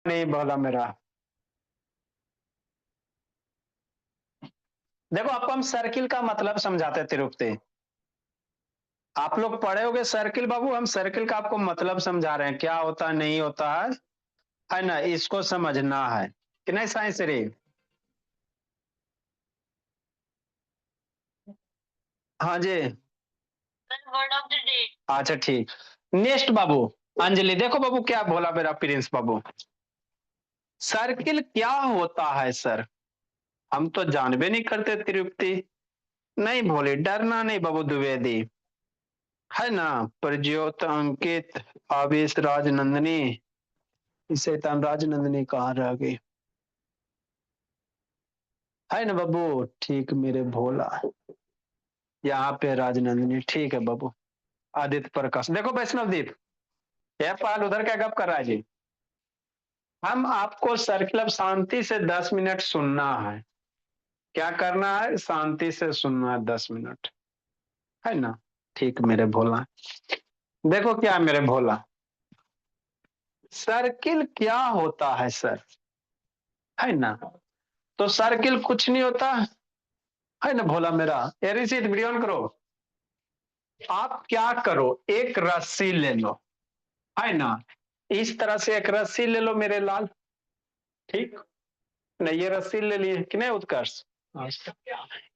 नहीं बोला मेरा। देखो आपको हम सर्किल का मतलब समझाते हैं तिरुपति। आप लोग पढ़े होगे सर्किल बाबू, हम सर्किल का आपको मतलब समझा रहे हैं, क्या होता है नहीं होता है ना, इसको समझना है कि नहीं साइंस रे। हाँ जी। Word of the day. अच्छा ठीक। नेक्स्ट बाबू, अंजलि देखो बाबू क्या बोला मेरा प्रिंस बाबू। सर्किल क्या होता है सर? हम तो जानबे नहीं करते तिरुपति। नहीं भोले, डरना नहीं बाबू द्विवेदी, है ना। प्रज्योत, अंकित, आवेश, राजनंदनी। शैतान राजनंदनी कहाँ रह गई? है ना बाबू। ठीक मेरे भोला, यहाँ पे राजनंदनी, ठीक है बाबू। आदित्य प्रकाश, देखो वैष्णव दीप, यह पाल उधर क्या गप कर रहा है जी। हम आपको सर्किल अब शांति से 10 मिनट सुनना है। क्या करना है? शांति से सुनना है 10 मिनट, है ना। ठीक मेरे भोला। देखो क्या मेरे भोला, सर्किल क्या होता है सर, है ना। तो सर्किल कुछ नहीं होता, है ना भोला मेरा। एरिसिट वीडियो ऑन करो। आप क्या करो, एक रस्सी ले लो, है ना। इस तरह से एक रस्सी ले लो मेरे लाल। ठीक, नहीं ये रस्सी ले लिए कि नहीं उत्कर्ष।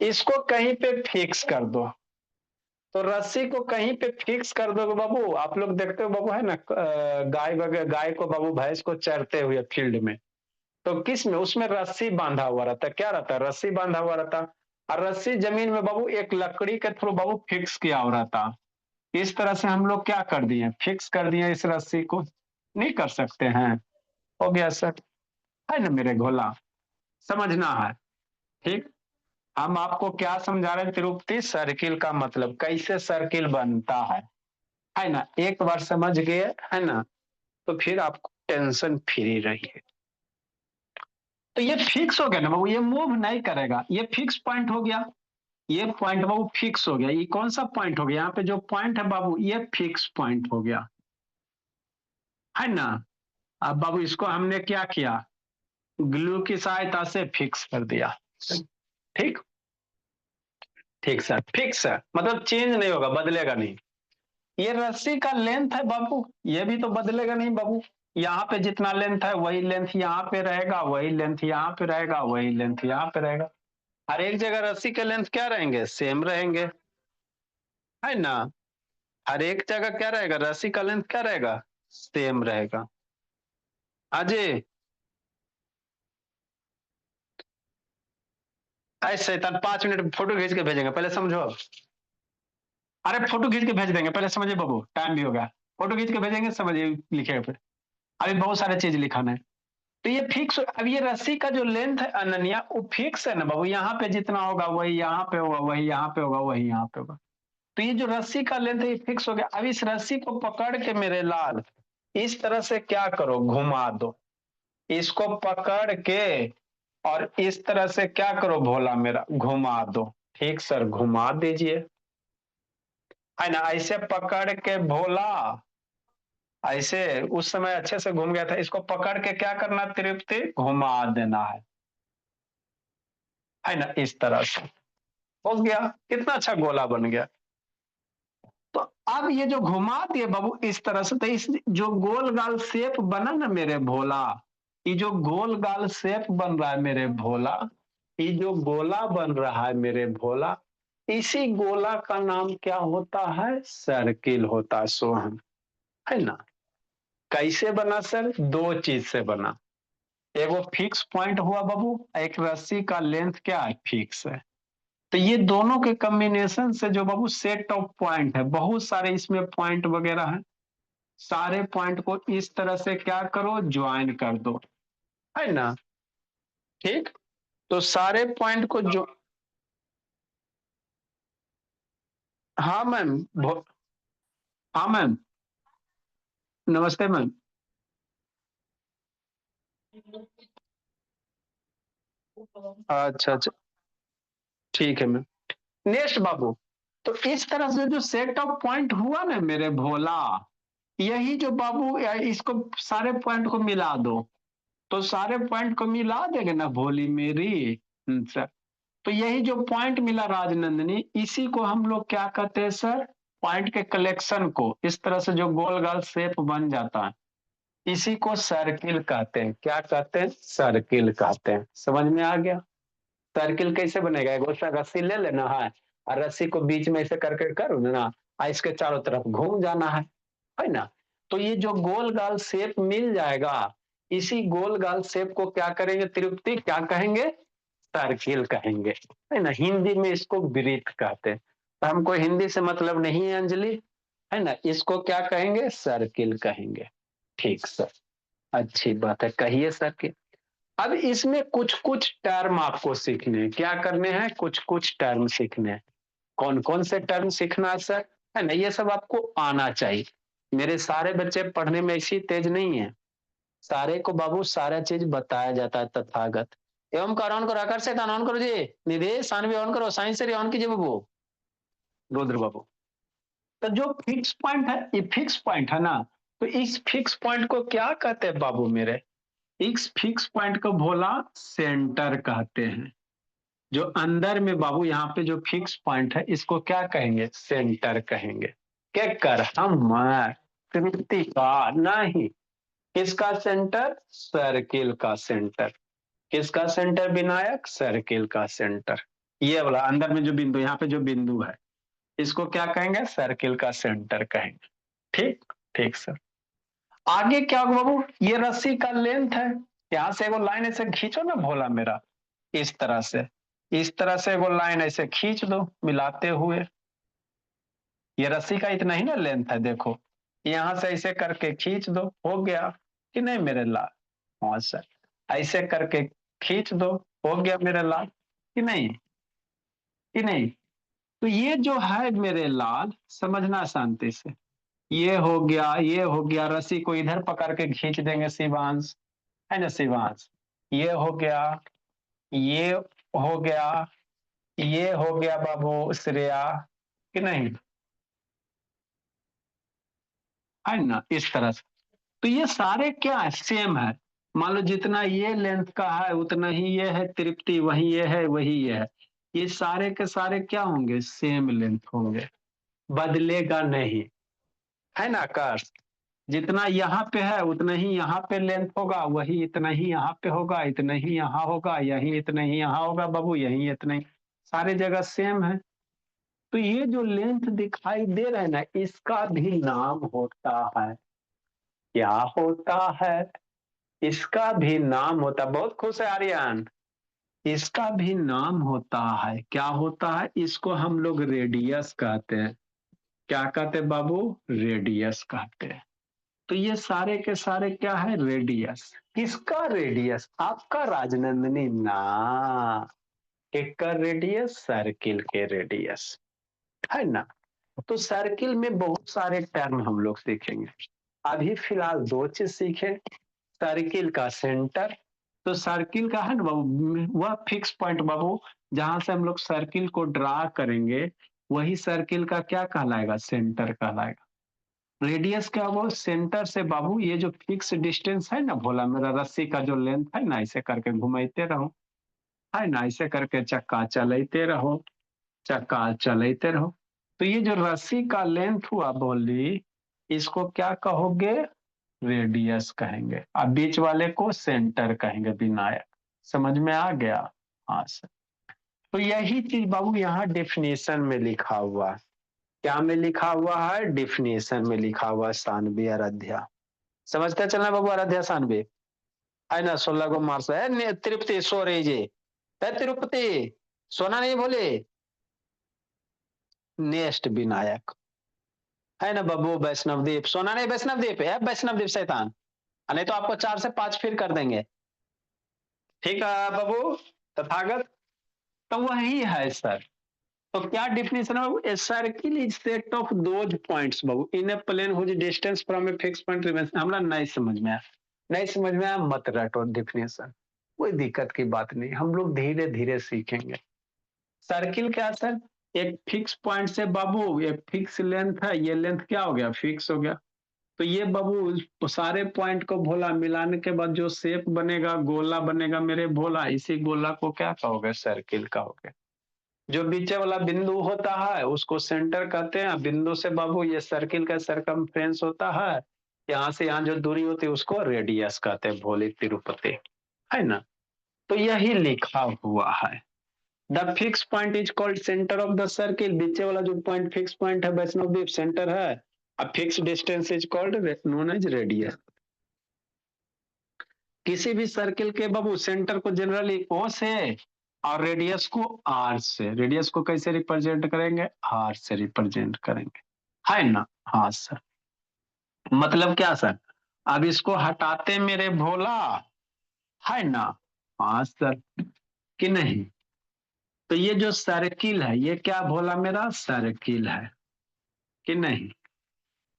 इसको कहीं पे फिक्स कर दो। तो रस्सी को कहीं पे फिक्स कर दोगे बाबू। आप लोग देखते हो बाबू, है ना, गाय वगैरह, गाय को बाबू, भैंस को चरते हुए फील्ड में, तो किस में, उसमें रस्सी बांधा हुआ रहता है। क्या रहता है? रस्सी बांधा हुआ रहता। और रस्सी जमीन में बाबू एक लकड़ी के थ्रू बाबू फिक्स किया हुआ रहता। इस तरह से हम लोग क्या कर दिए, फिक्स कर दिए इस रस्सी को। नहीं कर सकते हैं? हो गया सर, है ना मेरे घोला। समझना है। ठीक। हम आपको क्या समझा रहे हैं तिरुपति, सर्किल का मतलब कैसे सर्किल बनता है ना। एक बार समझ गए, है ना, तो फिर आपको टेंशन फ्री रहिए। तो ये फिक्स हो गया ना बाबू, ये मूव नहीं करेगा, ये फिक्स पॉइंट हो गया। ये पॉइंट बाबू फिक्स हो गया। ये कौन सा पॉइंट हो गया? यहाँ पे जो पॉइंट है बाबू, ये फिक्स पॉइंट हो गया, है ना। अब बाबू इसको हमने क्या किया, ग्लू की सहायता से फिक्स कर दिया। ठीक। ठीक सर, फिक्स है मतलब चेंज नहीं होगा, बदलेगा नहीं। ये रस्सी का लेंथ है बाबू, ये भी तो बदलेगा नहीं बाबू। यहाँ पे जितना लेंथ है वही लेंथ यहाँ पे रहेगा, वही लेंथ यहाँ पे रहेगा, वही लेंथ यहाँ पे रहेगा। हर एक जगह रस्सी के लेंथ क्या रहेंगे, सेम रहेंगे, है ना। हर एक जगह क्या रहेगा, रस्सी का लेंथ क्या रहेगा, सेम रहेगा। अजय, ऐसे शैतान 5 मिनट फोटो खींच के भेजेंगे, पहले समझो। अरे फोटो खींच के भेज देंगे, पहले समझिए बाबू, टाइम भी होगा। फोटो खींच के भेजेंगे, समझिए लिखेगा फिर। अभी बहुत सारे चीज लिखाना है। तो ये फिक्स, अब ये रस्सी का जो लेंथ है अनन्या, वो फिक्स है ना बाबू। यहाँ पे जितना होगा वही यहाँ पे होगा, वही यहाँ पे होगा, वही यहाँ पे होगा। तो ये जो रस्सी का लेंथ है ये फिक्स हो गया। अब इस रस्सी को पकड़ के मेरे लाल इस तरह से क्या करो, घुमा दो। इसको पकड़ के और इस तरह से क्या करो भोला मेरा, घुमा दो। ठीक सर, घुमा दीजिए, है ना। ऐसे पकड़ के भोला, ऐसे उस समय अच्छे से घूम गया था। इसको पकड़ के क्या करना, तृप्ति घुमा देना है ना, इस तरह से। हो गया, कितना अच्छा गोला बन गया। तो अब ये जो घुमा दिए बाबू इस तरह से, तो इस जो गोल गाल शेप बना ना मेरे भोला, ये जो गोल गाल शेप बन रहा है मेरे भोला, ये जो गोला बन रहा है मेरे भोला, इसी गोला का नाम क्या होता है, सर्किल होता है सोहन, है ना। कैसे बना सर? दो चीज से बना। एगो फिक्स पॉइंट हुआ बाबू, एक रस्सी का लेंथ क्या है, फिक्स है। तो ये दोनों के कॉम्बिनेशन से जो बाबू सेट ऑफ पॉइंट है, बहुत सारे इसमें पॉइंट वगैरह हैं, सारे पॉइंट को इस तरह से क्या करो, ज्वाइन कर दो, है ना। ठीक। तो सारे पॉइंट को जो, हाँ मैम, हाँ मैम, नमस्ते मैम। अच्छा अच्छा, ठीक है मैम। नेक्स्ट बाबू, तो इस तरह से जो सेट ऑफ पॉइंट हुआ ना मेरे भोला, यही जो बाबू इसको सारे पॉइंट को मिला दो। तो सारे पॉइंट को मिला देंगे ना भोली मेरी। सर, तो यही जो पॉइंट मिला राजनंदिनी, इसी को हम लोग क्या कहते हैं सर, पॉइंट के कलेक्शन को, इस तरह से जो गोल गोल शेप बन जाता है, इसी को सर्किल कहते हैं। क्या कहते हैं? सर्किल कहते हैं। समझ में आ गया? सर्किल कैसे बनेगा? एक सा रस्सी ले लेना है और रस्सी को बीच में ऐसे करके करो ना, और इसके चारों तरफ घूम जाना है ना। तो ये जो गोल गाल शेप मिल जाएगा, इसी गोल गाल शेप को क्या करेंगे त्रिप्ति, क्या कहेंगे? सर्किल कहेंगे, है ना। हिंदी में इसको वृत्त कहते हैं। तो हमको हिंदी से मतलब नहीं है अंजलि, है ना। इसको क्या कहेंगे? सर्किल कहेंगे। ठीक सर, अच्छी बात है, कहिए सर्किल। अब इसमें कुछ कुछ टर्म आपको सीखने हैं। क्या करने हैं? कुछ कुछ टर्म सीखने हैं। कौन कौन से टर्म सीखना है सर, है ना। ये सब आपको आना चाहिए। मेरे सारे बच्चे पढ़ने में ऐसी तेज नहीं है, सारे को बाबू सारा चीज बताया जाता है तथागत। एवं का ऑन करो, आकर से ऑन करो जी, निधि सानवी ऑन करो, साइंस से ऑन कीजिए बाबू, रुद्र बाबू। तो जो फिक्स पॉइंट है, ये फिक्स पॉइंट है ना, तो इस फिक्स पॉइंट को क्या कहते हैं बाबू मेरे? इस फिक्स पॉइंट को भोला सेंटर कहते हैं। जो अंदर में बाबू यहाँ पे जो फिक्स पॉइंट है, इसको क्या कहेंगे? सेंटर कहेंगे। क्या कर हम तृप्ति का नहीं, किसका सेंटर? सर्किल का सेंटर। किसका सेंटर विनायक? सर्किल का सेंटर। ये वाला अंदर में जो बिंदु, यहाँ पे जो बिंदु है, इसको क्या कहेंगे? सर्किल का सेंटर कहेंगे। ठीक, ठीक सर। आगे क्या होगा बाबू? ये रस्सी का लेंथ है, यहां से एगो लाइन ऐसे खींचो ना भोला मेरा, इस तरह से, इस तरह से एगो लाइन ऐसे खींच दो मिलाते हुए। ये रस्सी का इतना ही ना लेंथ है, देखो यहां से ऐसे करके खींच दो, हो गया कि नहीं मेरे लाल? हाँ सर, ऐसे करके खींच दो, हो गया मेरे लाल कि नहीं? कि नहीं? तो ये जो है मेरे लाल, समझना शांति से, ये हो गया, ये हो गया, रस्सी को इधर पकड़ के खींच देंगे शिवांश, है ना शिवांश। ये हो गया, ये हो गया, ये हो गया बाबू श्रेया, कि नहीं? है ना, इस तरह से। तो ये सारे क्या है? सेम है। मान लो जितना ये लेंथ का है उतना ही ये है तृप्ति, वही ये है वही ये है। ये सारे के सारे क्या होंगे? सेम लेंथ होंगे, बदलेगा नहीं, है ना आकाश। जितना यहाँ पे है उतना ही यहाँ पे लेंथ होगा, वही इतना ही यहाँ पे होगा, इतना ही यहाँ होगा, यही इतना ही यहाँ होगा बाबू, यही इतना ही, सारे जगह सेम है। तो ये जो लेंथ दिखाई दे रहा है ना, इसका भी नाम होता है, क्या होता है? इसका भी नाम होता, बहुत खुश है आर्यन, इसका भी नाम होता है, क्या होता है? इसको हम लोग रेडियस कहते हैं। क्या कहते हैं बाबू? रेडियस कहते हैं। तो ये सारे के सारे क्या है? रेडियस। किसका रेडियस? आपका राजनंदनी ना, किसका रेडियस? सर्किल के रेडियस, है ना। तो सर्किल में बहुत सारे टर्म हम लोग सीखेंगे। अभी फिलहाल दो चीज सीखे, सर्किल का सेंटर। तो सर्किल का है ना बाबू, वह फिक्स पॉइंट बाबू, जहां से हम लोग सर्किल को ड्रा करेंगे, वही सर्किल का क्या कहलाएगा? सेंटर कहलाएगा। रेडियस क्या वो? सेंटर से बाबू ये जो फिक्स डिस्टेंस है ना भोला मेरा, रस्सी का जो लेंथ है ना, ऐसे करके घुमाते रहो, है ना, ऐसे करके चक्का चलाते रहो, चक्का चलाते रहो। तो ये जो रस्सी का लेंथ हुआ बोली, इसको क्या कहोगे? रेडियस कहेंगे। अब बीच वाले को सेंटर कहेंगे, विनायक। समझ में आ गया? हाँ सर। तो यही चीज बाबू यहाँ डिफिनेशन में लिखा हुआ है। क्या में लिखा हुआ है? डिफिनेशन में लिखा हुआ है, सानवी आराध्या। समझते चलना बाबू, आराध्या सानवी, है ना। 16 को मार्क्स है। तिरुपति सो रही जी, है तिरुपति, सोना नहीं बोले। नेक्स्ट विनायक, है ना बाबू, वैष्णव दीप, सोना नहीं, वैष्णव दीप है, वैष्णव दीप शैतान, नहीं तो आपको 4 से 5 फिर कर देंगे। ठीक है बाबू, तथागत। तो वही है सर। तो क्या डिफिनेशन है बाबू? A circle is set of those points बाबू in a plane whose distance from a fix point remains. हमरा नहीं समझ में आया, नहीं समझ में आया मत रटो डिफिनेशन, कोई दिक्कत की बात नहीं, हम लोग धीरे धीरे सीखेंगे। सर्किल क्या सर? एक फिक्स पॉइंट से बाबू, एक फिक्स लेंथ है, ये लेंथ क्या हो गया? फिक्स हो गया। तो ये बाबू सारे पॉइंट को भोला मिलाने के बाद जो शेप बनेगा, गोला बनेगा मेरे भोला, इसी गोला को क्या कहोगे? सर्किल कहोगे। जो बीचे वाला बिंदु होता है उसको सेंटर कहते हैं। बिंदु से बाबू ये सर्किल का सरकमफ्रेंस होता है। यहाँ से यहाँ जो दूरी होती है उसको रेडियस कहते हैं, भोले तिरुपति, है ना। तो यही लिखा हुआ है। The fix point is called centre of the circle. बीचे वाला जो पॉइंट फिक्स पॉइंट है वैष्णव द्वीप सेंटर है। A fix distance is called known as radius. किसी भी सर्किल के बाबू सेंटर को जनरली ओ से और रेडियस को आर से, रेडियस को कैसे रिप्रेजेंट करेंगे? आर से रिप्रेजेंट करेंगे, है ना। हाँ सर। मतलब क्या सर? अब इसको हटाते मेरे भोला, है ना। हाँ सर, कि नहीं। तो ये जो सर्किल है ये क्या भोला मेरा? सर्किल है, कि नहीं।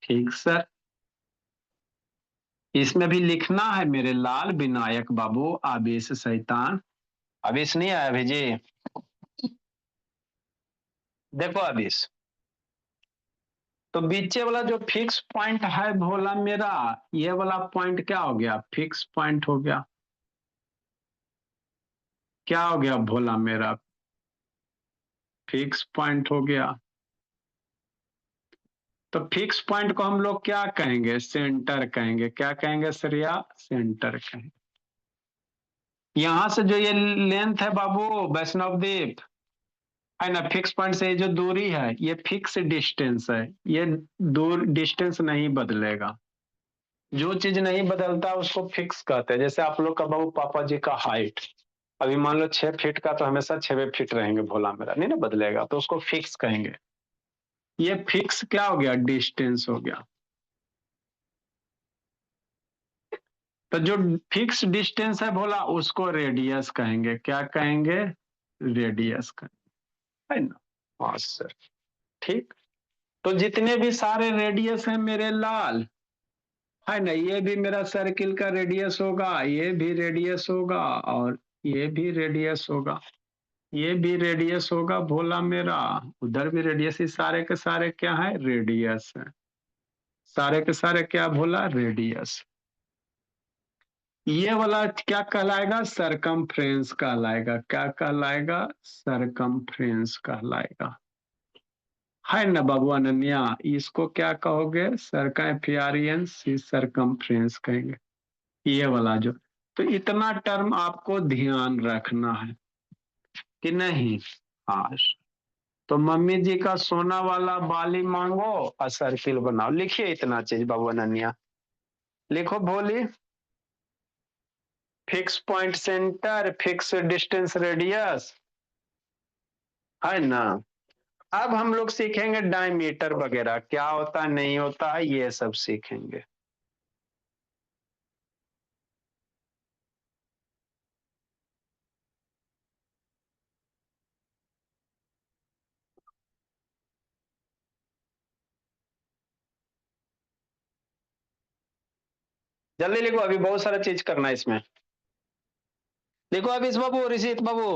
ठीक सर। इसमें भी लिखना है मेरे लाल विनायक बाबू, आवेश शैतान। आवेश नहीं आया भेजी? देखो आवेश, तो बीचे वाला जो फिक्स पॉइंट है भोला मेरा, ये वाला पॉइंट क्या हो गया? फिक्स पॉइंट हो गया। क्या हो गया भोला मेरा? फिक्स पॉइंट हो गया। तो फिक्स पॉइंट को हम लोग क्या कहेंगे? सेंटर कहेंगे। क्या कहेंगे श्रेया? सेंटर कहेंगे। यहां से जो ये लेंथ है बाबू वैष्णव द्वीप, है ना, फिक्स पॉइंट से जो दूरी है ये फिक्स डिस्टेंस है। ये दूर डिस्टेंस नहीं बदलेगा। जो चीज नहीं बदलता उसको फिक्स कहते हैं। जैसे आप लोग का बाबू पापा जी का हाइट, अभी मान लो 6 फीट का, तो हमेशा 6 फीट रहेंगे भोला मेरा, नहीं ना बदलेगा, तो उसको फिक्स कहेंगे। ये फिक्स क्या हो गया? डिस्टेंस हो गया। तो जो फिक्स डिस्टेंस है भोला उसको रेडियस कहेंगे। क्या कहेंगे? रेडियस कहेंगे, है ना। हाँ सर। ठीक। तो जितने भी सारे रेडियस हैं मेरे लाल, है ना, ये भी मेरा सर्किल का रेडियस होगा, ये भी रेडियस होगा, और ये भी रेडियस होगा, ये भी रेडियस होगा भोला मेरा। उधर भी रेडियस। ही सारे के सारे क्या है? रेडियस है। सारे के सारे क्या भोला? रेडियस। ये वाला क्या कहलाएगा? सरकमफ्रेंस कहलाएगा। क्या कहलाएगा? सरकमफ्रेंस कहलाएगा, है ना बाबू अनन्या। इसको क्या कहोगे? सरकमफेरियंस सरकमफ्रेंस कहेंगे, ये वाला जो। तो इतना टर्म आपको ध्यान रखना है, कि नहीं। हाँ। तो मम्मी जी का सोना वाला बाली मांगो और सर्किल बनाओ। लिखिए इतना चीज बाबू अनन्या। लिखो भोली, fix point centre, fix distance radius, है ना। अब हम लोग सीखेंगे डायमीटर वगैरह, क्या होता है नहीं होता है, ये सब सीखेंगे। जल्दी लिखो, अभी बहुत सारा चीज करना है इसमें। लिखो अभी इस बाबू, ऋषित बाबू।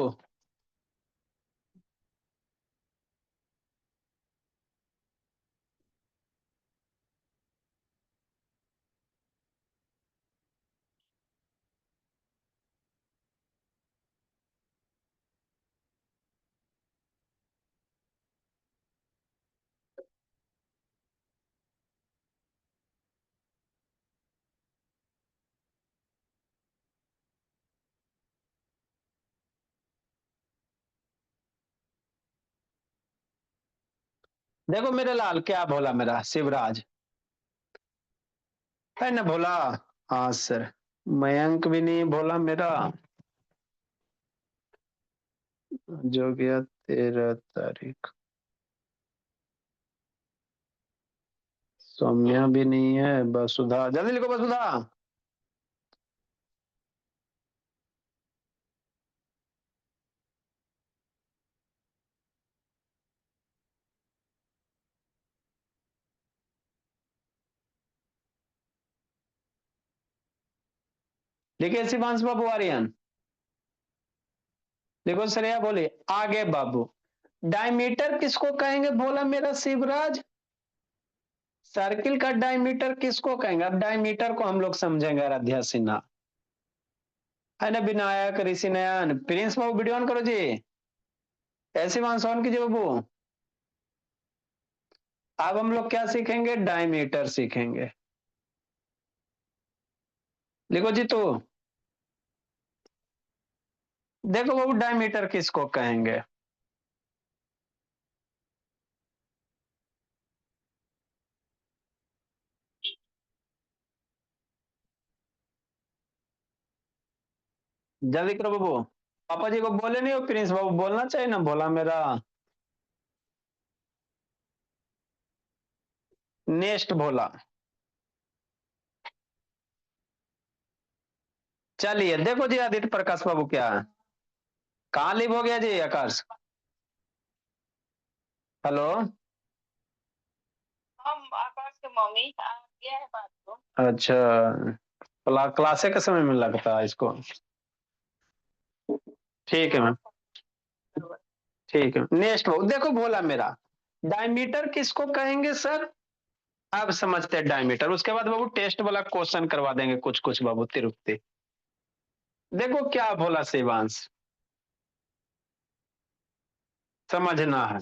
देखो मेरे लाल, क्या बोला मेरा शिवराज, है ना भोला। हाँ सर। मयंक भी नहीं भोला मेरा, जो गया 13 तारीख। सौम्या भी नहीं है। वसुधा, जल्दी लिखो वसुधा। लिखिए शिवांश बाबू आर्यन। देखो श्रेया बोले आगे बाबू। डायमीटर किसको कहेंगे बोला मेरा शिवराज? सर्किल का डायमीटर किसको कहेंगे? अब डायमीटर को हम लोग समझेंगे आराध्या सिन्हा, है ना, विनायक, ऋषि नयन, प्रिंस बाबू वीडियो ऑन करो जी, ऐसे मान ऑन कीजिए बाबू। अब हम लोग क्या सीखेंगे? डायमीटर सीखेंगे। लिखो जी तो, देखो बाबू डायमीटर किसको कहेंगे? जल्दी करो बाबू, पापा जी को बोले नहीं हो, प्रिंस बाबू बोलना चाहिए ना, बोला मेरा। नेक्स्ट भोला। चलिए देखो जी आदित्य प्रकाश बाबू क्या है, कहाँ लिव हो गया जी आकाश? हेलो, हम आकाश के मम्मी आ गया है बात को। अच्छा, क्लासे के समय में लगता है इसको। ठीक है मैम, ठीक है। नेक्स्ट बाबू देखो भोला मेरा, डायमीटर किसको कहेंगे सर? अब समझते हैं डायमीटर, उसके बाद बाबू टेस्ट वाला क्वेश्चन करवा देंगे कुछ कुछ बाबू तिरुपति। देखो क्या भोला शिवांश, समझना है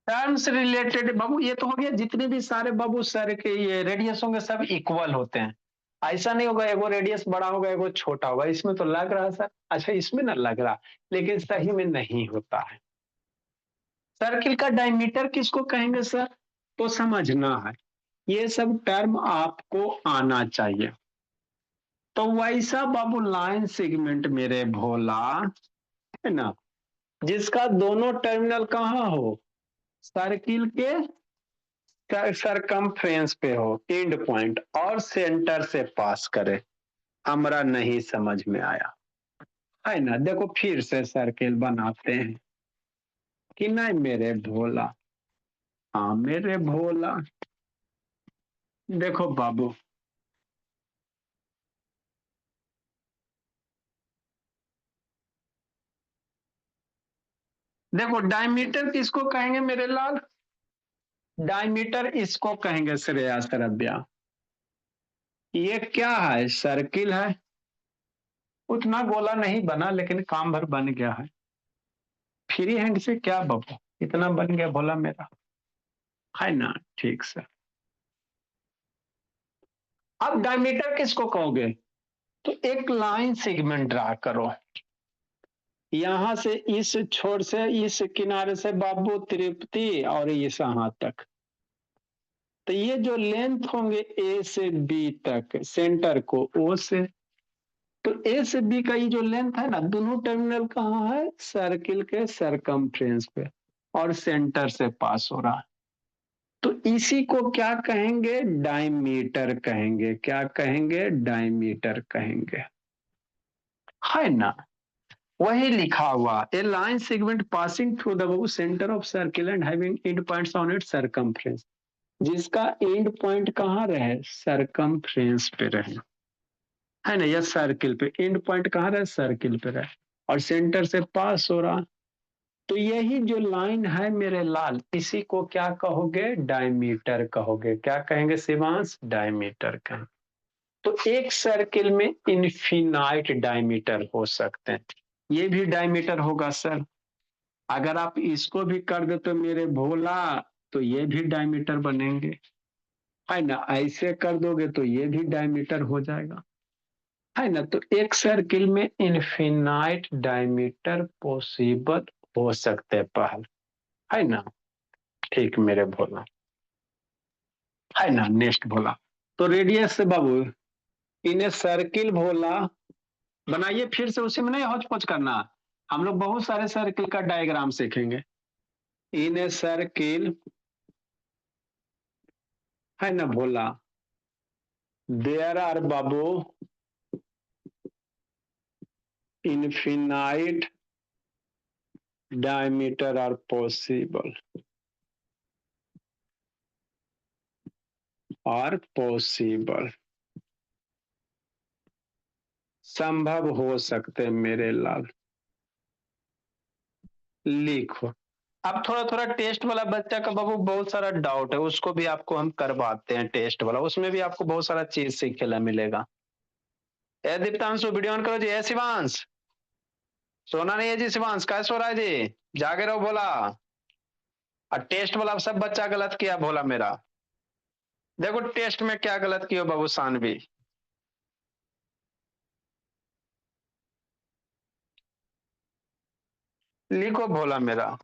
टर्म्स रिलेटेड बाबू, ये तो हो गया जितने भी सारे बाबू सर के ये रेडियस होंगे सब इक्वल होते हैं, ऐसा नहीं होगा एगो रेडियस बड़ा होगा एगो छोटा होगा, इसमें तो लग रहा है सर, अच्छा इसमें ना लग रहा, लेकिन सही में नहीं होता है। सर्किल का डायमीटर किसको कहेंगे सर? तो समझना है, ये सब टर्म आपको आना चाहिए। तो वैसा बाबू लाइन सेगमेंट मेरे भोला, है ना, जिसका दोनों टर्मिनल कहाँ हो? सर्किल के सरकमफ्रेंस पे हो, एंड पॉइंट, और सेंटर से पास करे। हमरा नहीं समझ में आया, है ना, देखो फिर से सर्किल बनाते हैं कि नहीं मेरे भोला? हाँ मेरे भोला, देखो बाबू, देखो डायमीटर किसको कहेंगे मेरे लाल? डायमीटर इसको कहेंगे श्रेया सरब्या। ये क्या है? सर्किल है, उतना गोला नहीं बना लेकिन काम भर बन गया है। फ्री हैंड से क्या बाबू इतना बन गया भोला मेरा, है ना, ठीक से। अब डायमीटर किसको कहोगे? तो एक लाइन सेगमेंट ड्रा करो, यहां से इस छोर से इस किनारे से बाबू तिरुपति और इस यहां तक, तो ये जो लेंथ होंगे ए से बी तक, सेंटर को ओ से, तो ए से बी का ये जो लेंथ है ना, दोनों टर्मिनल कहाँ है? सर्किल के सरकमफ्रेंस पे, और सेंटर से पास हो रहा है। तो इसी को क्या कहेंगे? डायमीटर कहेंगे। क्या कहेंगे? डायमीटर कहेंगे, है ना। वही लिखा हुआ, a line segment passing through the centre of circle and having end points on its circumference, जिसका एंड पॉइंट कहाँ रहे? सरकमफ्रेंस पे रहे, है ना, या सर्किल पे, एंड पॉइंट कहाँ रहे? सर्किल पे रहे, और सेंटर से पास हो रहा। तो यही जो लाइन है मेरे लाल, इसी को क्या कहोगे? डायमीटर कहोगे। क्या कहेंगे शिवांश? डायमीटर कहेंगे। तो एक सर्किल में इनफिनाइट डायमीटर हो सकते हैं, ये भी डायमीटर होगा सर। अगर आप इसको भी कर दे तो मेरे भोला, तो ये भी डायमीटर बनेंगे, है ना, ऐसे कर दोगे तो ये भी डायमीटर हो जाएगा, है ना। तो एक सर्किल में इनफिनाइट डायमीटर पॉसिबल हो सकते हैं पहल, है ना, ठीक मेरे भोला, है ना। नेक्स्ट भोला, तो रेडियस से बाबू इन्हें सर्किल भोला बनाइए, फिर से उसी में नहीं हौच पौच करना, हम लोग बहुत सारे सर्किल का डायग्राम सीखेंगे। इन्हें सर्किल, है ना भोला, देयर आर बाबू infinite diameter are possible, are possible, संभव हो सकते मेरे लाल। लिखो, अब थोड़ा थोड़ा टेस्ट वाला बच्चा का बाबू बहुत सारा डाउट है, उसको भी आपको हम करवाते हैं टेस्ट वाला, उसमें भी आपको बहुत सारा चीज सीखने ला मिलेगा। ए दीप्तांशु वीडियो ऑन करो जी। ए शिवांश, सोना नहीं है जी शिवांश, कैसे सो रहा है जी? जागे रहो बोला। और टेस्ट वाला सब बच्चा गलत किया बोला मेरा। देखो टेस्ट में क्या गलत किया बाबू सानवी। लिखो भोला मेरा।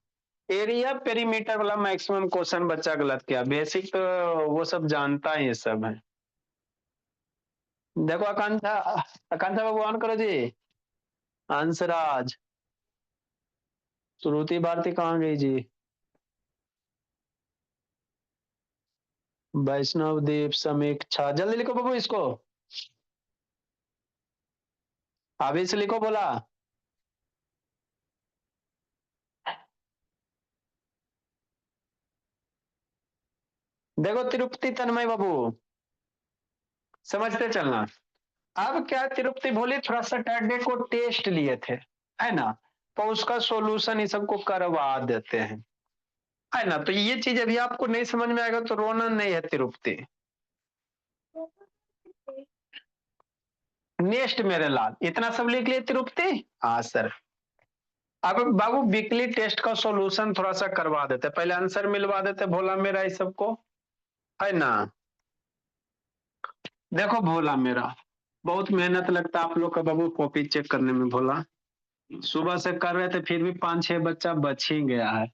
एरिया पेरीमीटर वाला मैक्सिमम क्वेश्चन बच्चा गलत किया, बेसिक तो वो सब जानता ही सब है। देखो आकांक्षा, आकांक्षा बाबू ऑन करो जी। हंसराज, श्रुति भारती कहाँ गई जी? वैष्णव दीप, समीक्षा, जल्दी लिखो बाबू इसको। अभी से लिखो बोला। देखो तिरुपति तन्मय बाबू, समझते चलना। अब क्या तिरुपति बोली थोड़ा सा सैटरडे को टेस्ट लिए थे, है ना, तो उसका सॉल्यूशन ही सबको करवा देते हैं, है ना। तो ये चीज अभी आपको नहीं समझ में आएगा तो रोना नहीं है तिरुपति। नेक्स्ट मेरे लाल, इतना सब लिख लिए तिरुपति। हाँ सर। अब बाबू वीकली टेस्ट का सॉल्यूशन थोड़ा सा करवा देते, पहले आंसर मिलवा देते भोला मेरा इस सबको, है ना। देखो भोला मेरा, बहुत मेहनत लगता है आप लोग का बाबू कॉपी चेक करने में भोला। सुबह से कर रहे थे फिर भी 5-6 बच्चा बच ही गया है।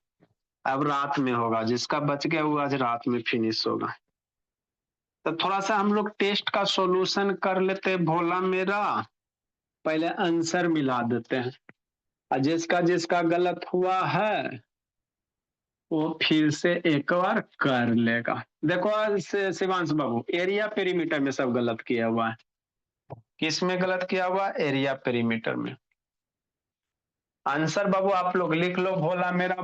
अब रात में होगा, जिसका बच गया वो आज रात में फिनिश होगा। तो थोड़ा सा हम लोग टेस्ट का सॉल्यूशन कर लेते भोला मेरा, पहले आंसर मिला देते हैं, और जिसका जिसका गलत हुआ है वो फिर से एक बार कर लेगा। देखो शिवांश बाबू, एरिया पेरीमीटर में सब गलत किया हुआ है। किस में गलत किया हुआ? एरिया पेरीमीटर में। आंसर बाबू आप लोग लिख लो भोला मेरा।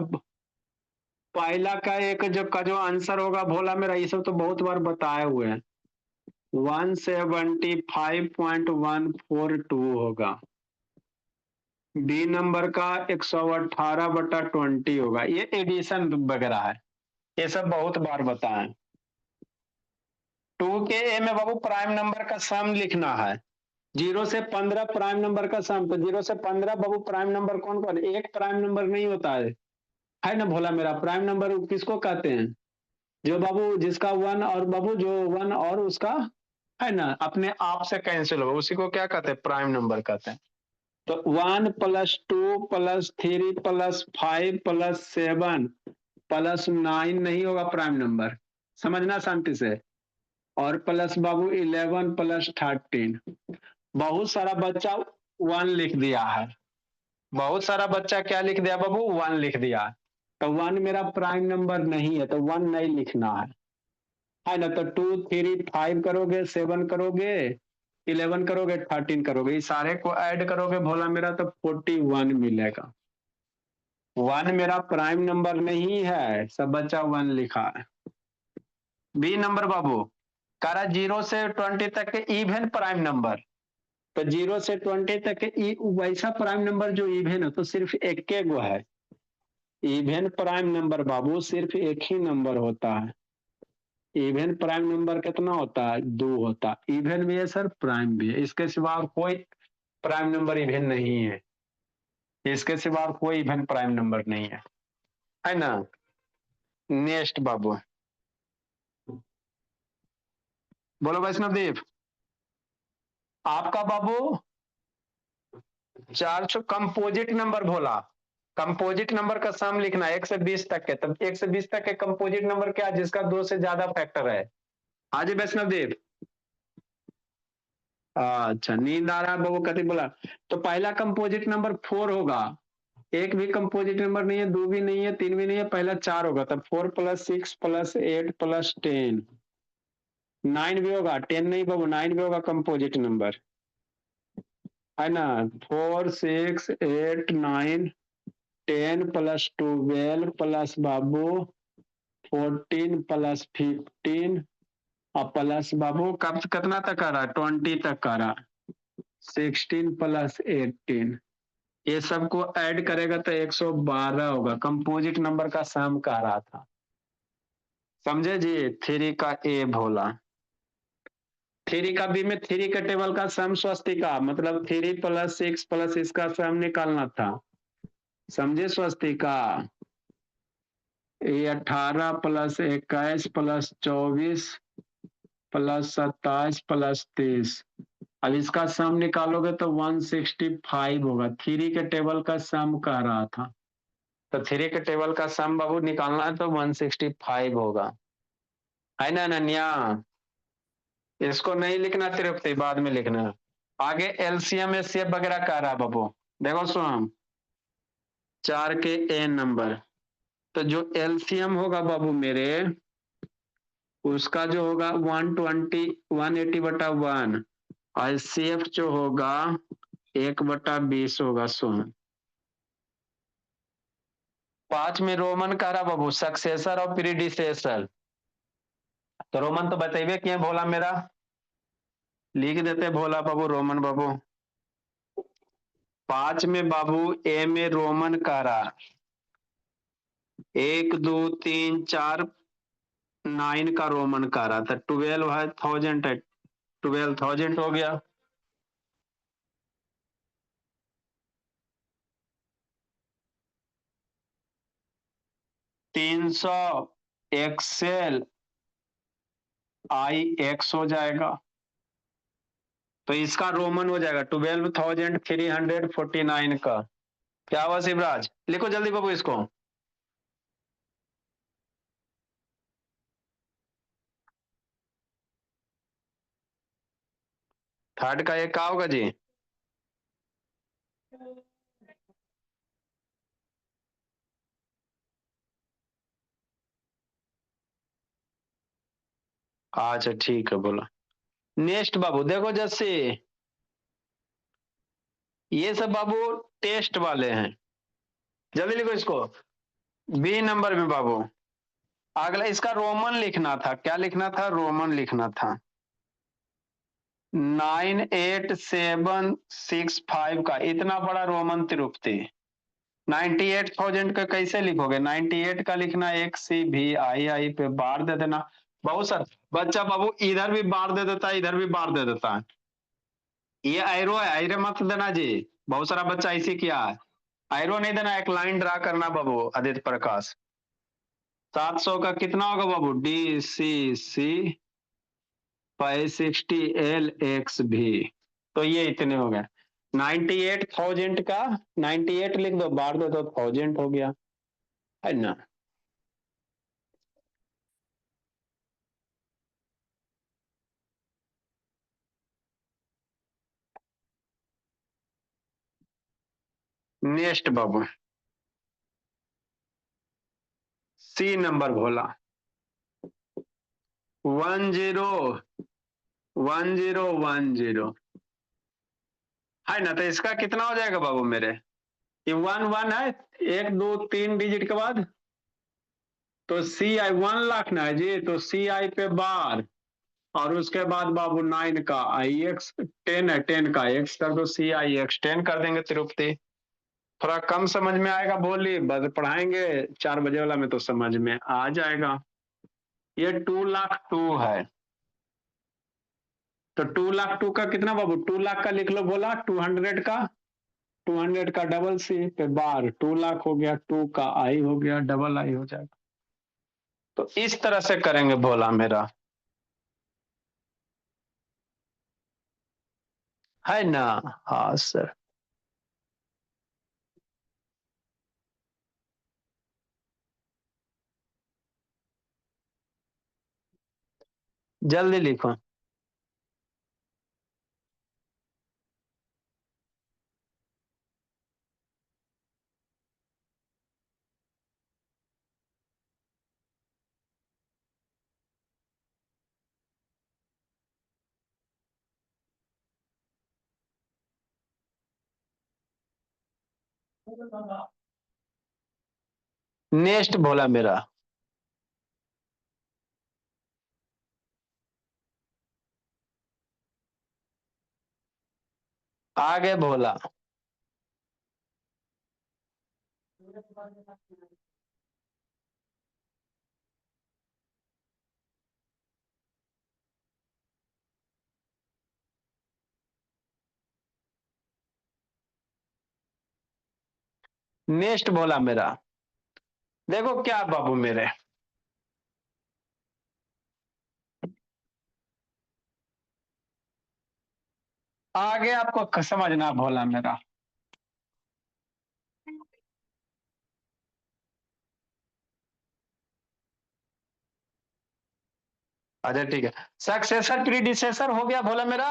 पहला का एक जो का जो आंसर होगा भोला मेरा, ये सब तो बहुत बार बताए हुए हैं, 175.142 होगा। बी नंबर का 118/20 होगा, ये एडिशन वगैरह है, ये सब बहुत बार बताएं। 2 के ए में बाबू प्राइम नंबर का सम लिखना है, 0 से 15 प्राइम नंबर का सम, तो 0 से 15 बाबू प्राइम नंबर कौन कौन, एक प्राइम नंबर नहीं होता है ना भोला मेरा। प्राइम नंबर किसको कहते हैं? जो बाबू जिसका वन और बाबू जो वन और उसका, है ना, अपने आप से कैंसिल हो, उसी को क्या कहते हैं? प्राइम नंबर कहते हैं। तो 1+2+3+5+7+9 नहीं होगा प्राइम नंबर, समझना शांति से। और प्लस बाबू 11+13। बहुत सारा बच्चा 1 लिख दिया है, बहुत सारा बच्चा क्या लिख दिया बाबू? 1 लिख दिया। तो 1 मेरा प्राइम नंबर नहीं है, तो 1 नहीं लिखना है ना। तो 2, 3, 5 करोगे, 7 करोगे, 11 करोगे, 13 करोगे, इस सारे को ऐड करोगे भोला मेरा तो 41 मिलेगा। 1 मेरा प्राइम नंबर नहीं है, सब बच्चा 1 लिखा है। बी नंबर बाबू कह रहा 0 से 20 तक के इवन प्राइम नंबर, तो 0 से 20 तक के वैसा प्राइम नंबर जो इवन है तो सिर्फ एक के गो है। इवन प्राइम नंबर बाबू सिर्फ एक ही नंबर होता है। इवन प्राइम नंबर कितना होता है? 2 होता है। इवन भी है सर, प्राइम भी है, इसके सिवा और कोई प्राइम नंबर इवन नहीं है, इसके सिवा और कोई इवन प्राइम नंबर नहीं है ना। नेक्स्ट बाबू, बोलो वैष्णव देव। आपका बाबू 400 कंपोजिट नंबर बोला, कंपोजिट नंबर का सम लिखना है 1 से 20 तक के, तब 1 से 20 तक के कंपोजिट नंबर क्या है? जिसका 2 से ज्यादा फैक्टर है। आज वैष्णव देव, अच्छा नींद आ रहा है बाबू, कति बोला। तो पहला कंपोजिट नंबर 4 होगा, एक भी कंपोजिट नंबर नहीं है, 2 भी नहीं है, 3 भी नहीं है, पहला 4 होगा, तब 4+6+8+10, 9 भी होगा, 10 नहीं बाबू, 9 भी होगा कंपोजिट नंबर, है ना। 4, 6, 8, 9, 10 + 12 प्लस बाबू 14 + 15 और प्लस बाबू कब कितना तक आ रहा है? 20 तक आ रहा है। 16 + 18 ये सबको ऐड करेगा तो 112 होगा। कंपोजिट नंबर का सम कह रहा था, समझे जी। थ्री का ए भोला, थ्री का बी में थ्री के टेबल का सम स्वस्तिका, मतलब 3 + 6 प्लस इसका सम निकालना था, समझे स्वस्तिका। ये 18 + 21 + 24 + 27 + 30, अब इसका सम निकालोगे तो 165 होगा। थ्री के टेबल का सम कह रहा था, तो थ्री के टेबल का सम बाबू निकालना है तो 165 होगा, है ना अनन्या। इसको नहीं लिखना तिरुपति, बाद में लिखना। आगे एलसीएम एचसीएफ वगैरह कह रहा बाबू। देखो सुन, 4 के एन नंबर, तो जो एलसीएम होगा बाबू मेरे, उसका जो होगा 180/1, और सीएफ जो होगा 1/20 होगा। सुन, 5 में रोमन कह रहा बाबू, सक्सेसर और प्रीडिसेसर। तो रोमन तो बतेबे किए भोला मेरा, लिख देते भोला बाबू रोमन बाबू। 5 में बाबू ए में रोमन कह रहा, 1 2 3 4 9 का रोमन कह रहा था, 12,000 है, 12,000 हो गया। 300 एक्सेल IX हो जाएगा, तो इसका रोमन हो जाएगा 12,349 का। क्या हुआ शिवराज, लिखो जल्दी बाबू इसको। थर्ड का एक क्या होगा जी। अच्छा ठीक है बोला। नेक्स्ट बाबू देखो, जैसे ये सब बाबू टेस्ट वाले हैं, जल्दी लिखो इसको। बी नंबर में बाबू अगला इसका रोमन लिखना था, क्या लिखना था, रोमन लिखना था। 98765 का इतना बड़ा रोमन तिरुपति। 98,000 का कैसे लिखोगे, 98 का लिखना XCVII पे बार दे देना। बहुत सर बच्चा बाबू इधर भी बार दे देता है, इधर भी बार दे देता है। ये एरो है, एरो मत देना जी। बहुत सारा बच्चा ऐसे किया है, एरो नहीं देना, एक लाइन ड्रा करना बाबू। आदित्य प्रकाश, 700 का कितना होगा बाबू, DCC 560LXV, तो ये इतने हो गए। 98,000 का 98 लिख दो, बार दो तो 1000 हो गया, है ना। नेक्स्ट बाबू, सी नंबर भोला, 101010, है ना। तो इसका कितना हो जाएगा बाबू मेरे, ये 1 1 है, 1 2 3 डिजिट के बाद, तो CI 1 लाखना है जी, तो CI पे बार, और उसके बाद बाबू 9 का IX, 10 है, 10 का X कर दो, CIX 10 कर देंगे तिरुपति। थोड़ा कम समझ में आएगा बोली, बस पढ़ाएंगे 4 बजे वाला में तो समझ में आ जाएगा। ये 2 लाख 2 है, तो 2 लाख 2 का कितना बाबू, 2 लाख का लिख लो बोला, 200 का डबल सी पे बार, 2 लाख हो गया, 2 का आई हो गया, डबल आई हो जाएगा। तो इस तरह से करेंगे बोला मेरा, है ना। हाँ सर, जल्दी लिखो। नेक्स्ट बोला मेरा, आगे बोला नेक्स्ट बोला मेरा, देखो क्या बाबू मेरे, आगे आपको समझना भोला मेरा। अच्छा ठीक है, सक्सेसर प्रीडिसेसर हो गया भोला मेरा।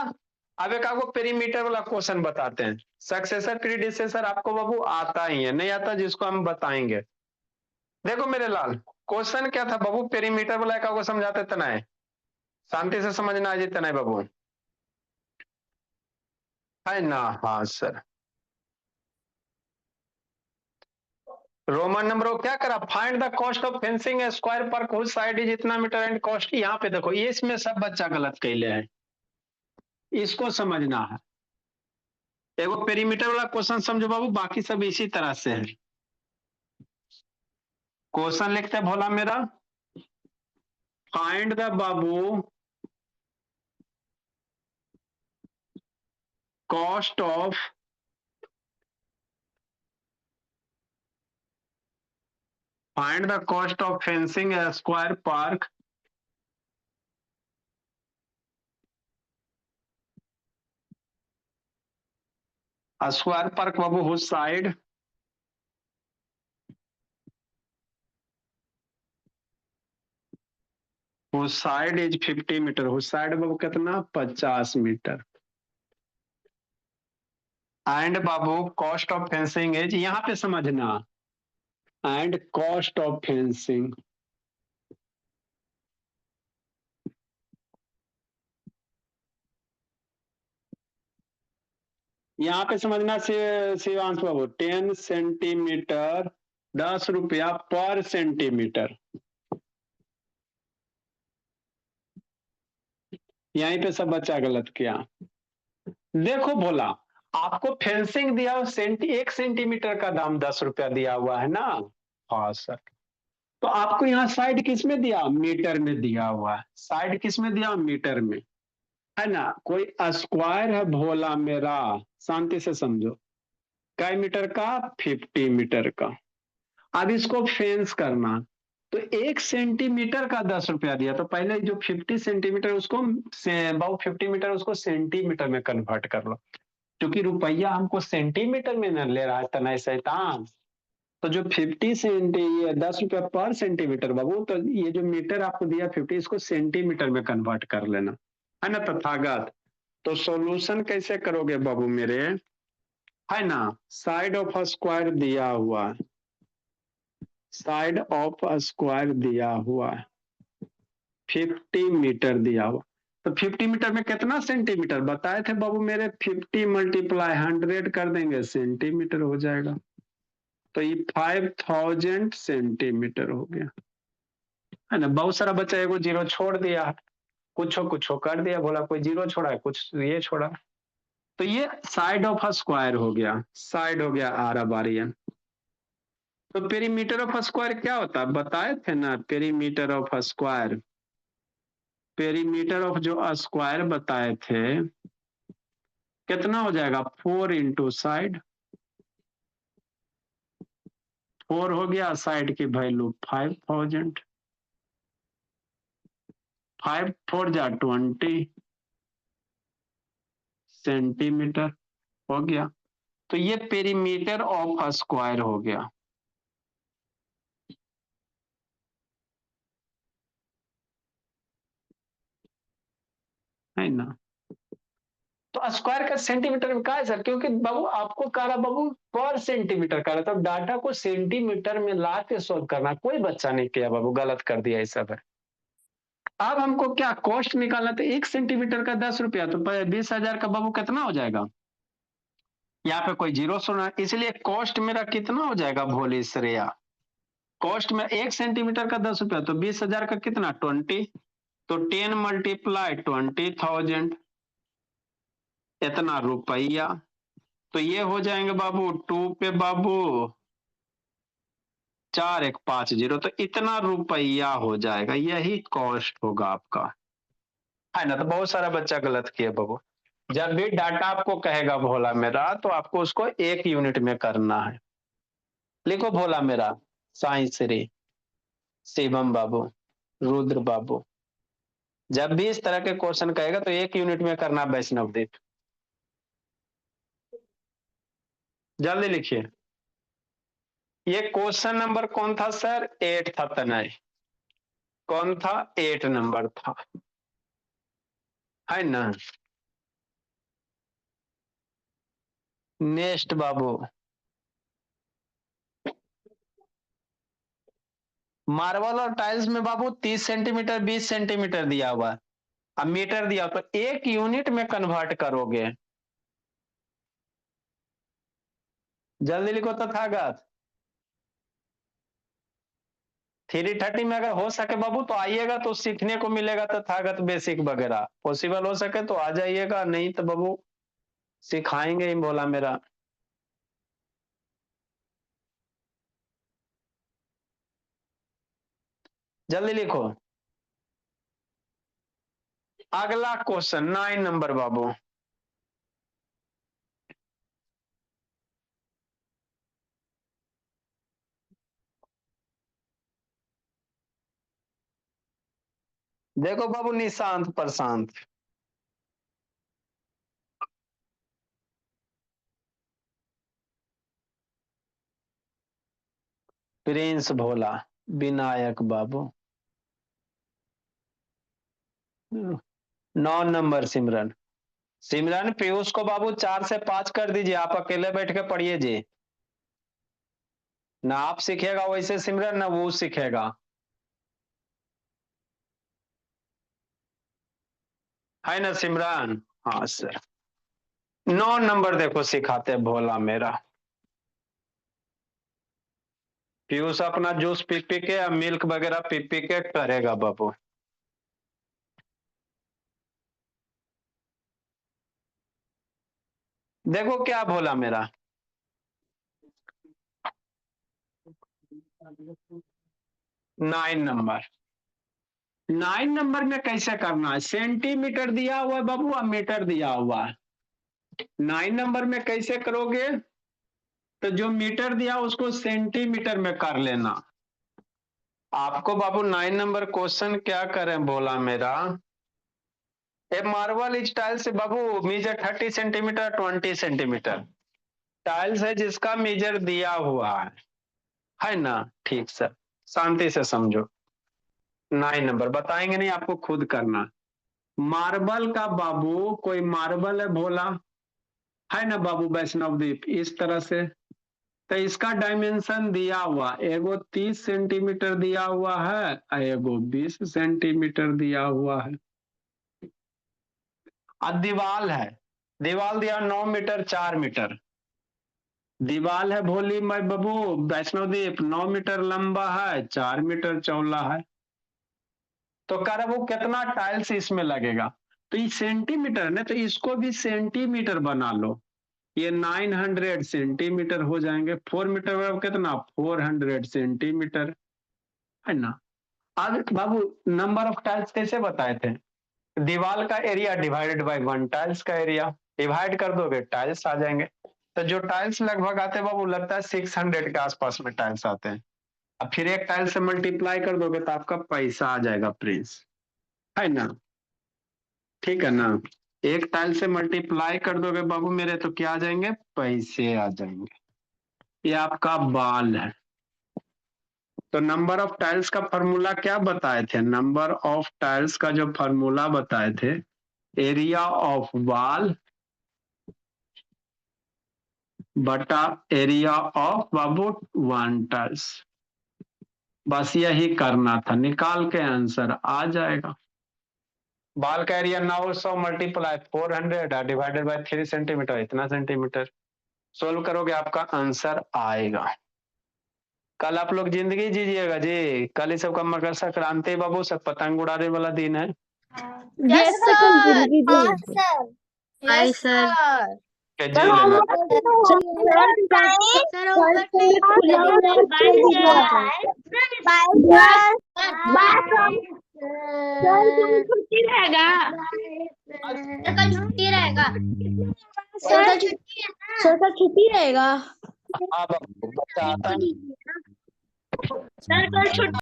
अब एक आपको पेरीमीटर वाला क्वेश्चन बताते हैं। सक्सेसर प्रीडिसेसर आपको बाबू आता ही है, नहीं आता जिसको हम बताएंगे। देखो मेरे लाल, क्वेश्चन क्या था बाबू, पेरीमीटर वाला एक आपको समझाते तना है, शांति से समझना है जी तना है बाबू, है ना। हाँ सर, रोमन नंबर क्या करा, find the cost of fencing square पर हुज साइड इज इतना मीटर एंड कॉस्ट। यहाँ पे देखो ये इसमें सब बच्चा गलत कैले है, इसको समझना है। एगो पेरीमीटर वाला क्वेश्चन समझो बाबू, बाकी सब इसी तरह से है। क्वेश्चन लिखते हैं भोला मेरा, फाइंड द बाबू cost of find the cost of fencing square park square park बाबू whose side whose side is 50 metre, whose side बाबू कितना 50 मीटर। एंड बाबू कॉस्ट ऑफ फेंसिंग इज, यहाँ पे समझना, एंड कॉस्ट ऑफ फेंसिंग, यहाँ पे समझना शिवांश बाबू, 10 सेंटीमीटर 10 रुपया पर सेंटीमीटर। यहीं पे सब बच्चा गलत किया। देखो भोला, आपको फेंसिंग दिया हो 1 सेंटीमीटर का दाम 10 रुपया दिया हुआ है ना। हाँ सर, तो आपको यहाँ साइड किस में दिया, मीटर में दिया हुआ है, साइड किस में दिया, मीटर में, है ना। कोई स्क्वायर है भोला मेरा, शांति से समझो, कई मीटर का, 50 मीटर का। अब इसको फेंस करना, तो 1 सेंटीमीटर का 10 रुपया दिया, तो पहले जो 50 सेंटीमीटर उसको बाबू 50 मीटर उसको सेंटीमीटर में कन्वर्ट कर लो, क्योंकि रुपया हमको सेंटीमीटर में न ले रहा है तना शैतान। तो जो 50 सेंटी, ये 10 रुपया पर सेंटीमीटर बाबू, तो ये जो मीटर आपको दिया 50, इसको सेंटीमीटर में कन्वर्ट कर लेना, है ना तथागत। तो सॉल्यूशन कैसे करोगे बाबू मेरे, है ना, साइड ऑफ स्क्वायर दिया हुआ है, साइड ऑफ स्क्वायर दिया हुआ है, 50 मीटर दिया हुआ, तो 50 मीटर में कितना सेंटीमीटर बताए थे बाबू मेरे, 50 मल्टीप्लाई 100 कर देंगे सेंटीमीटर हो जाएगा। तो ये 5000 सेंटीमीटर हो गया, है ना। बहुत सारा बच्चा एगो जीरो छोड़ दिया, कुछ कर दिया, बोला कोई जीरो छोड़ा है, कुछ ये छोड़ा। तो ये साइड ऑफ स्क्वायर हो गया, साइड हो गया आर अब आर एन। तो पेरीमीटर ऑफ स्क्वायर क्या होता है बताए थे ना, perimeter of square, perimeter of जो स्क्वायर बताए थे कितना हो जाएगा, 4 इंटू साइड, 4 हो गया, साइड की वैल्यू 5000, 5×4 = 20 सेंटीमीटर हो गया। तो ये पेरीमीटर ऑफ स्क्वायर हो गया, है ना। तो स्क्वायर का सेंटीमीटर में कहा है सर, क्योंकि बाबू आपको कह रहा बाबू पर सेंटीमीटर कह रहा था, डाटा को सेंटीमीटर में ला के सोल्व करना, कोई बच्चा नहीं किया बाबू, गलत कर दिया ये सब है। अब हमको क्या कॉस्ट निकालना, तो 1 सेंटीमीटर का 10 रुपया, तो 20,000 का बाबू कितना हो जाएगा, यहाँ पे कोई जीरो सुना, इसलिए कॉस्ट मेरा कितना हो जाएगा भोले श्रेया, कॉस्ट में 1 सेंटीमीटर का 10 रुपया, तो 20,000 का कितना 20, तो 10 × 20 = 20,000, इतना रुपया। तो ये हो जाएंगे बाबू 2 पे बाबू 4150, तो इतना रुपया हो जाएगा, यही कॉस्ट होगा आपका, है ना। तो बहुत सारा बच्चा गलत किया बाबू। जब भी डाटा आपको कहेगा भोला मेरा, तो आपको उसको 1 यूनिट में करना है। लिखो भोला मेरा, साई श्री, शिवम बाबू, रुद्र बाबू। जब भी इस तरह के क्वेश्चन कहेगा तो 1 यूनिट में करना वैष्णवदीप। जल्दी लिखिए। ये क्वेश्चन नंबर कौन था सर? 8 था तनय। कौन था? 8 नंबर था, है ना। नेक्स्ट बाबू, मार्बल और टाइल्स में बाबू 30 सेंटीमीटर 20 सेंटीमीटर दिया हुआ, अब मीटर दिया, तो 1 यूनिट में कन्वर्ट करोगे। जल्दी लिखो तथागत। 330 में अगर हो सके बाबू तो आइएगा, तो सीखने को मिलेगा तथागत बेसिक वगैरह। पॉसिबल हो सके तो आ जाइएगा, नहीं तो बाबू सिखाएंगे ही बोला मेरा। जल्दी लिखो। अगला क्वेश्चन 9 नंबर बाबू। देखो बाबू, निशांत प्रशांत, प्रिंस भोला, विनायक बाबू, 9 नंबर सिमरन। सिमरन पीयूष को बाबू 4 से 5 कर दीजिए, आप अकेले बैठ के पढ़िए जी। ना आप सीखेगा वैसे सिमरन, ना वो सीखेगा, है ना सिमरन। हाँ सर। 9 नंबर देखो सिखाते भोला मेरा। पीयूष अपना जूस पी पी के या मिल्क वगैरह पी पी के करेगा बाबू। देखो क्या भोला मेरा, 9 नंबर। 9 नंबर में कैसे करना है? सेंटीमीटर दिया हुआ है बाबू और मीटर दिया हुआ है। 9 नंबर में कैसे करोगे? तो जो मीटर दिया उसको सेंटीमीटर में कर लेना। आपको बाबू 9 नंबर क्वेश्चन क्या करें बोला मेरा, ए मार्बल इज टाइल से बाबू मेजर 30 सेंटीमीटर 20 सेंटीमीटर। टाइल्स है जिसका मेजर दिया हुआ है ना। ठीक सर, शांति से समझो। 9 नंबर बताएंगे नहीं, आपको खुद करना। मार्बल का बाबू, कोई मार्बल है भोला, है ना बाबू वैष्णवदीप, इस तरह से। तो इसका डायमेंशन दिया हुआ, एगो 30 सेंटीमीटर दिया हुआ है और एगो 20 सेंटीमीटर दिया हुआ है। अब दीवाल है, दीवाल दिया 9 मीटर 4 मीटर। दीवाल है भोली मैं बाबू वैष्णोदीप, 9 मीटर लंबा है 4 मीटर चौड़ा है। तो कह रहा वो कितना टाइल्स इसमें लगेगा, तो ये सेंटीमीटर ने, तो इसको भी सेंटीमीटर बना लो। ये 900 सेंटीमीटर हो जाएंगे। 4 मीटर बराबर कितना? 400 सेंटीमीटर, है ना। अब बाबू नंबर ऑफ टाइल्स कैसे बताए थे? दीवार का एरिया डिवाइडेड बाय 1 टाइल्स का एरिया, डिवाइड कर दोगे टाइल्स आ जाएंगे। तो जो टाइल्स लगभग आते हैं बाबू, लगता है 600 के आसपास में टाइल्स आते हैं। अब फिर एक टाइल से मल्टीप्लाई कर दोगे तो आपका पैसा आ जाएगा प्रिंस, है ना। ठीक है ना। एक टाइल से मल्टीप्लाई कर दोगे बाबू मेरे तो क्या आ जाएंगे? पैसे आ जाएंगे। ये आपका बाल है। तो नंबर ऑफ टाइल्स का फॉर्मूला क्या बताए थे? नंबर ऑफ टाइल्स का जो फॉर्मूला बताए थे, एरिया ऑफ वॉल बटा एरिया ऑफ बाबू 1 टाइल्स। बस यही करना था, निकाल के आंसर आ जाएगा। बाल का area 900 multiply 400 divided by 3 centimetre, इतना सेंटीमीटर। सोल्व करोगे आपका आंसर आएगा। कल आप लोग जिंदगी जीजिएगा जी, कल ही सबका मकर संक्रांति बाबू, सब पतंग उड़ाने वाला दिन है। Yes sir. Yes sir. के जी लेना। छुट्टी रहेगा सर का छुट्टी रहेगा हाँ बाबू, बच्चा आता है। सर कल छुट्टी